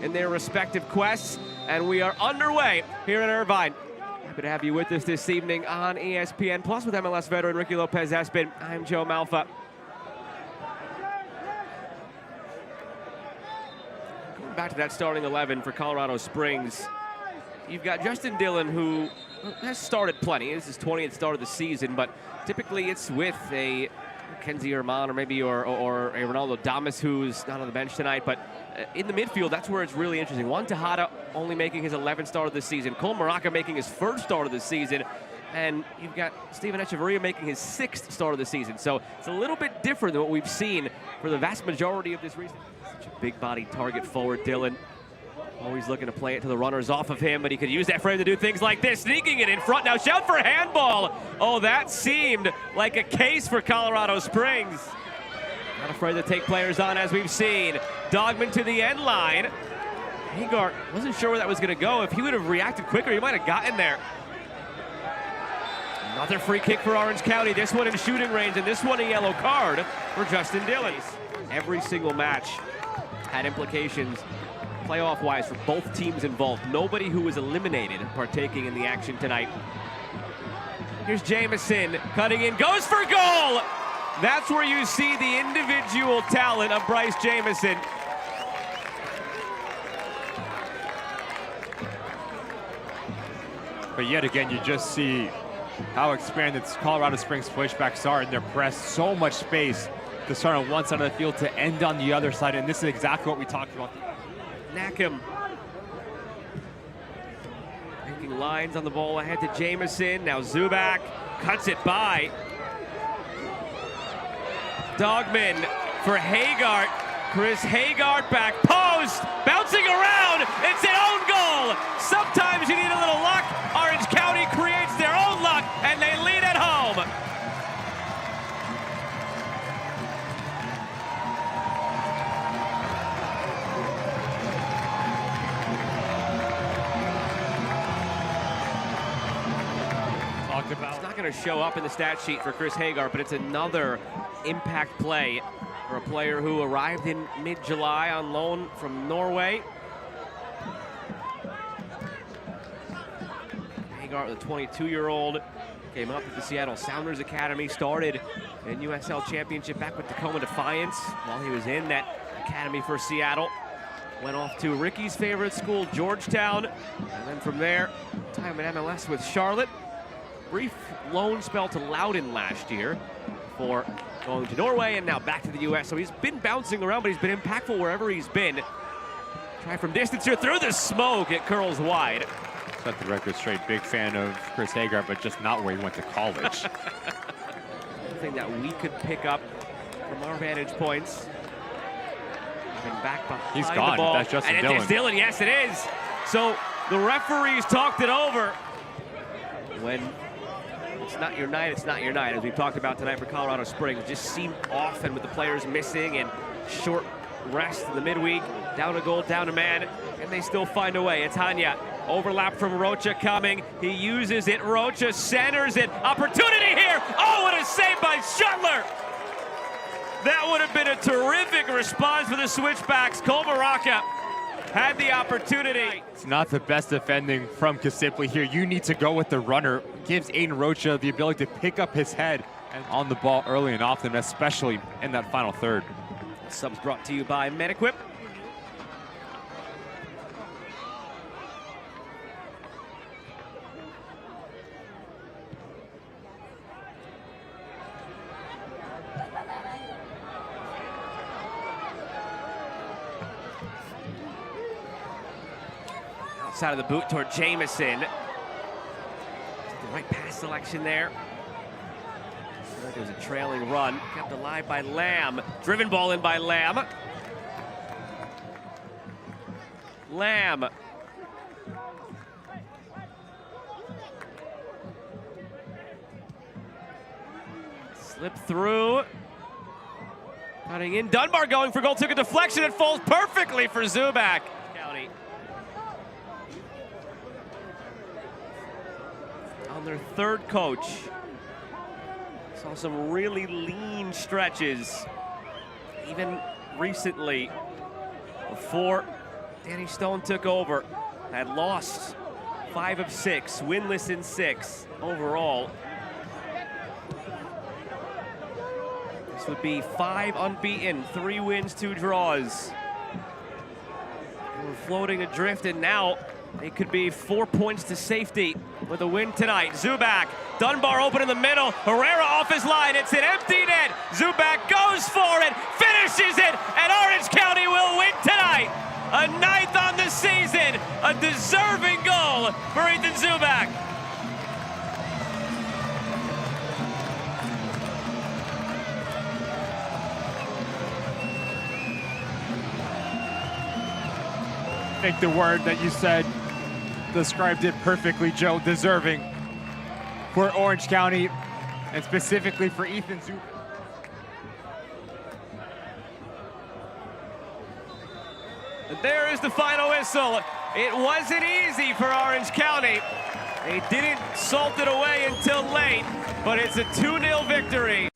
in their respective quests, and we are underway here in Irvine. Happy to have you with us this evening on ESPN Plus with MLS veteran Ricky Lopez-Espin. I'm Joe Malfa. Going back to that starting 11 for Colorado Springs, you've got Justin Dhillon, who has started plenty. This is his 20th start of the season, but typically it's with a Kenzie Herman or maybe or a Ronaldo Damas, who's not on the bench tonight. But in the midfield, that's where it's really interesting. Juan Tejada only making his 11th start of the season. Colin Mrowka making his first start of the season. And you've got Steven Echevarria making his 6th start of the season. So it's a little bit different than what we've seen for the vast majority of this recent. Such a big body target forward, Dhillon. Always looking to play it to the runners off of him, but he could use that frame to do things like this, sneaking it in front. Now shout for handball. Oh, that seemed like a case for Colorado Springs. Not afraid to take players on, as we've seen. Doghman to the end line. Hegardt wasn't sure where that was going to go. If he would have reacted quicker, he might have gotten there. Another free kick for Orange County. This one in shooting range, and this one a yellow card for Justin Dhillon. Every single match had implications playoff-wise for both teams involved. Nobody who was eliminated partaking in the action tonight. Here's Jamison cutting in, goes for goal! That's where you see the individual talent of Bryce Jamison. But yet again, you just see how expanded Colorado Springs Switchbacks are in their press. So much space to start on one side of the field to end on the other side, and this is exactly what we talked about. Nakim making lines on the ball ahead to Jamison. Now Zubak cuts it by. Doghman for Hegardt. Chris Hegardt back post, bouncing around. It's an own goal. Sometimes you need a little luck. Orange County creates their own luck, and they lead at home. It's not going to show up in the stat sheet for Chris Hegardt, but it's another impact play for a player who arrived in mid-July on loan from Norway. Hegardt, the 22-year-old, came up at the Seattle Sounders Academy, started in USL Championship back with Tacoma Defiance while he was in that academy for Seattle. Went off to Ricky's favorite school, Georgetown, and then from there, time in MLS with Charlotte. Brief loan spell to Loudon last year before going to Norway and now back to the U.S. So he's been bouncing around, but he's been impactful wherever he's been. Try from distance here, through the smoke, it curls wide. Set the record straight. Big fan of Chris Hegardt, but just not where he went to college. Something that we could pick up from our vantage points. Been back behind He's gone. The ball. That's Justin and Dhillon. It's Dhillon, yes it is. So the referees talked it over. When it's not your night, it's not your night. As we've talked about tonight for Colorado Springs, just seemed off, and with the players missing and short rest in the midweek, down a goal, down a man, and they still find a way. It's Hanya. Overlap from Rocha coming. He uses it. Rocha centers it. Opportunity here. Oh, what a save by Shutler. That would have been a terrific response for the Switchbacks. Colin Mrowka had the opportunity. It's not the best defending from Casiple here. You need to go with the runner. Gives Aiden Rocha the ability to pick up his head and on the ball early and often, especially in that final third. Subs brought to you by MedEquip. Outside of the boot toward Jamison. The right pass selection there. It was a trailing run, kept alive by Lambe. Driven ball in by Lambe. Lambe. Slip through. Cutting in. Dunbar going for goal. Took a deflection. It falls perfectly for Zubak. County. On their third coach. Saw some really lean stretches, even recently, before Danny Stone took over, had lost 5 of 6, winless in 6 overall. This would be 5 unbeaten, 3 wins, 2 draws. We're floating adrift, and now it could be 4 points to safety with a win tonight. Zubak, Dunbar open in the middle, Herrera off his line, it's an empty net. Zubak goes for it, finishes it, and Orange County will win tonight. A 9th on the season, a deserving goal for Ethan Zubak. I think the word that you said described it perfectly, Joe. Deserving for Orange County, and specifically for Ethan Zubak. And there is the final whistle. It wasn't easy for Orange County. They didn't salt it away until late, but it's a 2-0 victory.